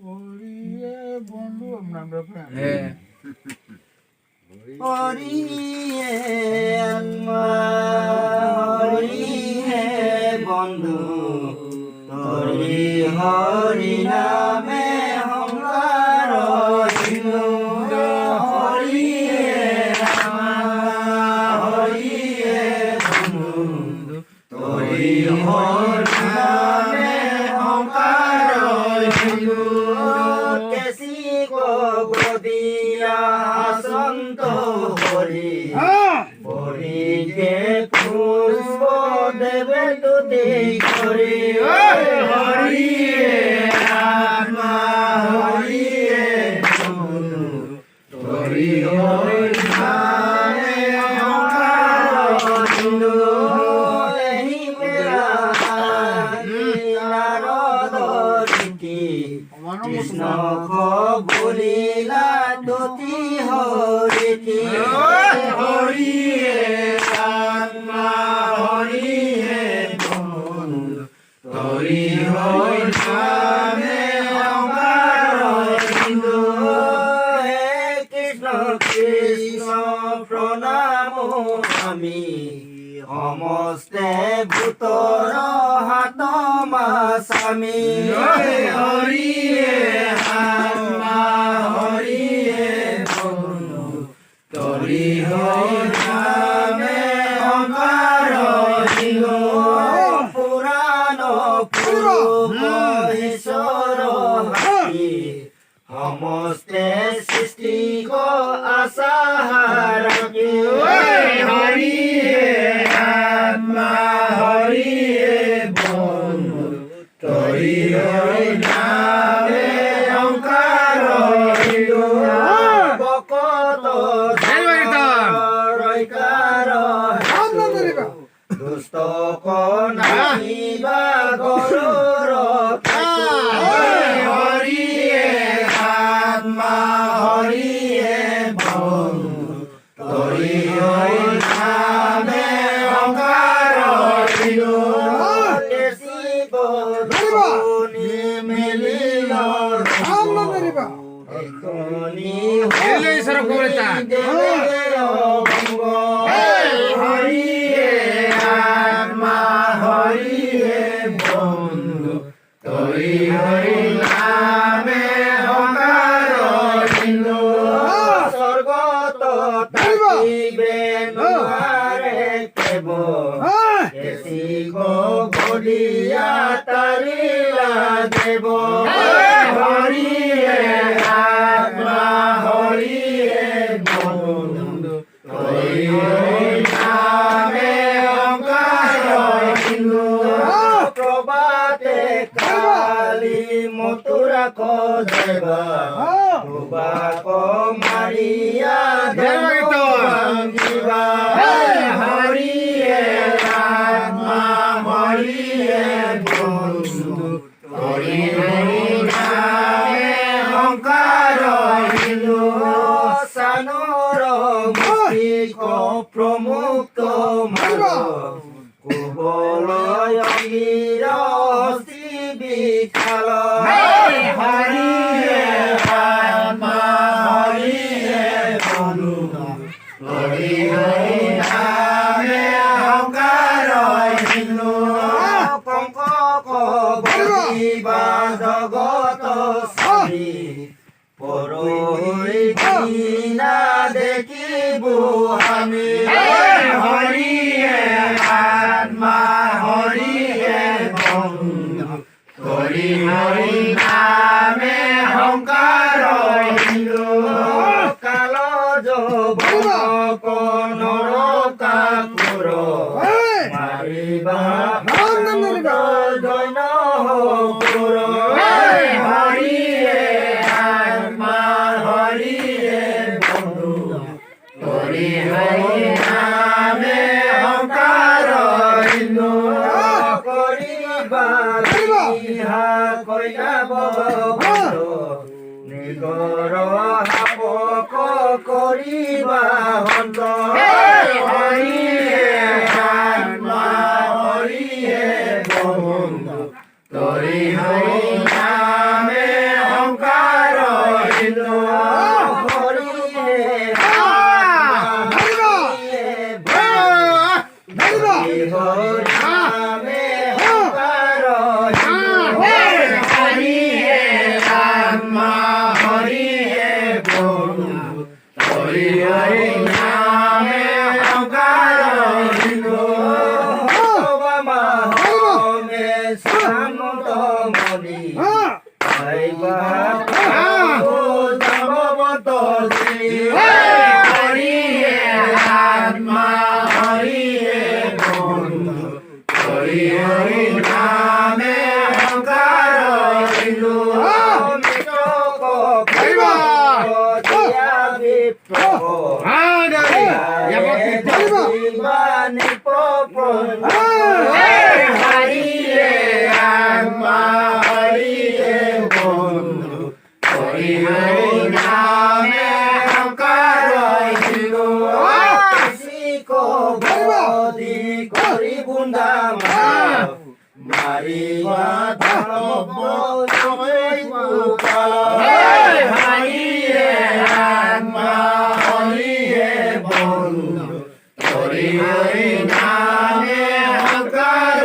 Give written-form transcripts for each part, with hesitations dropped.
ওরিয়ে বন্ধু আমরা হ্যাঁ হরিয়ে হরিয়ে বন্ধু হরি হরি নামে হংকার হিন্দু হরিয়ে হরিয়ে বন্ধু হরি হরি নামে হংকার হিন্দু কেসি কো গোদিয়া সন্ত হরি হরি কে পুষ্প দেবে তুতি করি হরি আত্মা হরি বন্ধু হরি হরি নামে হংকার হিন্দু এই মেরা নারদ ঋষি কৃষ্ণ বলিলা তুতি হরি কি হরি আত্মা হরি বন্ধু হরি হরি নামে হংকার হিন্দু হে কৃষ্ণ কৃষ্ণ প্রণাম আমি সমস্তে ভূতর হাত মা স্বামী হরি আত্মা হরি বন্ধু হরি হরি নামে হংকার হিন্দু পুরাণ পুরুষ ঈশ্বর হাতি সমস্তে সৃষ্টি কো আশা রাখি হরি আত্মা হরি বন্ধু হরি হরি নামে হংকার হিন্দু ভকত রৈকার দুষ্ট কনাইবা গরুর হরি আত্মা হরি বন্ধু হরি হরি নামে হংকার হিন্দু শিব ধুনি মিলিল এখনি হরি আত্মা হরি বন্ধু হরি হরি নামে হংকার হিন্দু স্বর্গত থাকিবে নোয়ারে কেব কেসি গো গলিয়া তারিলা দেব হরি আত্মা হরি বন্ধু হরি হরি নামে হংকার হিন্দু প্রভাতে কালী মথুরা কো দেবা তুবা কো মারিয়া দেবা হরি আত্মা হরি বন্ধু হরি হরি নামে হংকার হিন্দু সানুর মুক্তি কো প্রমুক্ত মার কুবলয় অঙ্গীর হস্তি বিশাল হরি আত্মা হরি বন্ধু হরি হরি নামে হংকার হিন্দু পঙ্ক বলিবা জগত সারি পরহি দিনা দেখিবু আমি হরি আত্মা হরি বন্ধু হরি হরি নামে হংকার হিন্দু কাল যৌবন নরকাসুর মারিবা জৈন পুর হরি আত্মা হরি বন্ধু হরি হরি নামে হংকার হিন্দু করিবা ইহা কইলা বন্ধু নিগর হাপক করিবা হন্ত হরি আত্মা হরি বন্ধু হরি হরি নামে হরিবা জগবত শ্রী হরি হে আত্মা হরি হে বন্ধু হরি হরি নামে অহংকার হিন্দু মারিবা হরিয়ে আত্মা হরিয়ে বন্ধু হরি হরি নামে অহংকার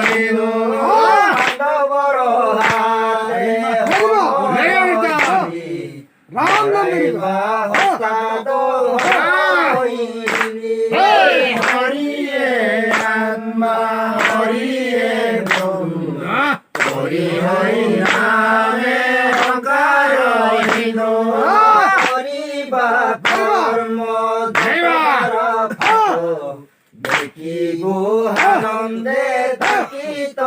হিন্দু বড় হাতে রাম মারিবা হস্তাদ হরিয়ে আত্মা হরিয়ে হরি হরি নামে অহংকার হিন্দু হরিবা কর্ম দেখিব আনন্দে থাকিত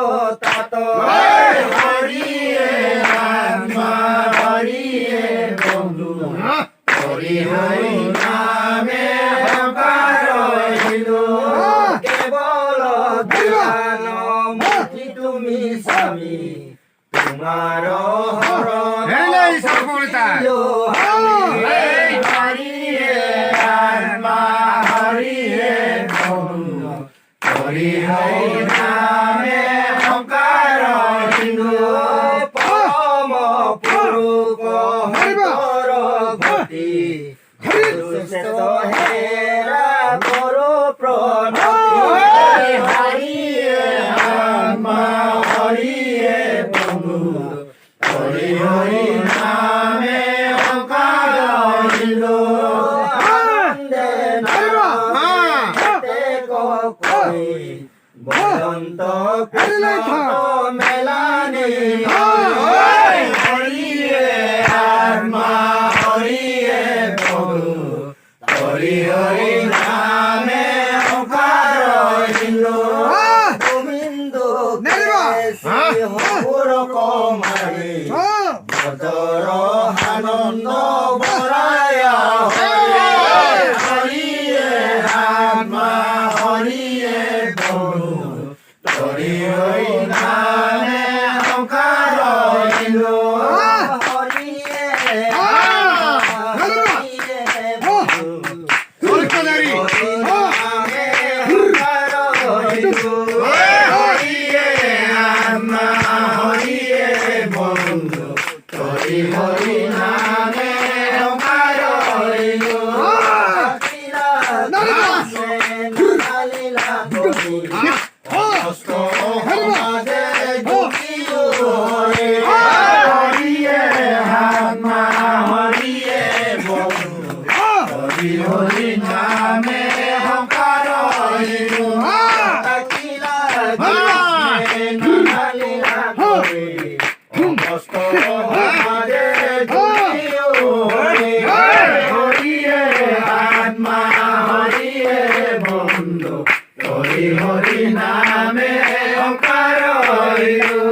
তাত হরিয়ে আত্মা হরিয়ে বন্ধু হরি হরি নামে অহংকার হিন্দু কেবল জ্ঞান মুক্তি তুমি স্বামী তোমার হরণ হরিয়ে আত্মা হরিয়ে বন্ধু হরি হরি নামে অহংকার হিন্দু পরম পুরুষ হর গতি হেরা করো প্রণতি হরিয়ে আত্মা হরিয়ে বন্ধু হরি হরি নামে অহংকার হিন্দু আনন্দে নামে কই বসন্ত মেলানি হরিয়ে আত্মা হরিয়ে বন্ধু হরি হরি নামে অহংকার হিন্দু গোবিন্দ হর কমারি বদর আনন্দ বরায়া হরিয়ে আত্মা হরিয়ে বন্ধু হরি হরি নামে অহংকার হিন্দু হরিয়ে হরিয়ে বন্ধু হরি নামে অহংকার হিন্দু হরিয়ে আত্মা হরিয়ে বন্ধু হরি হরি নামে অহংকার হিন্দু হরিয়ে আত্মা হরিয়ে বন্ধু হরি হরি নামে অহংকার হিন্দু হরিয়ে আত্মা হরিয়ে বন্ধু হরি হরি নামে অহংকার হিন্দু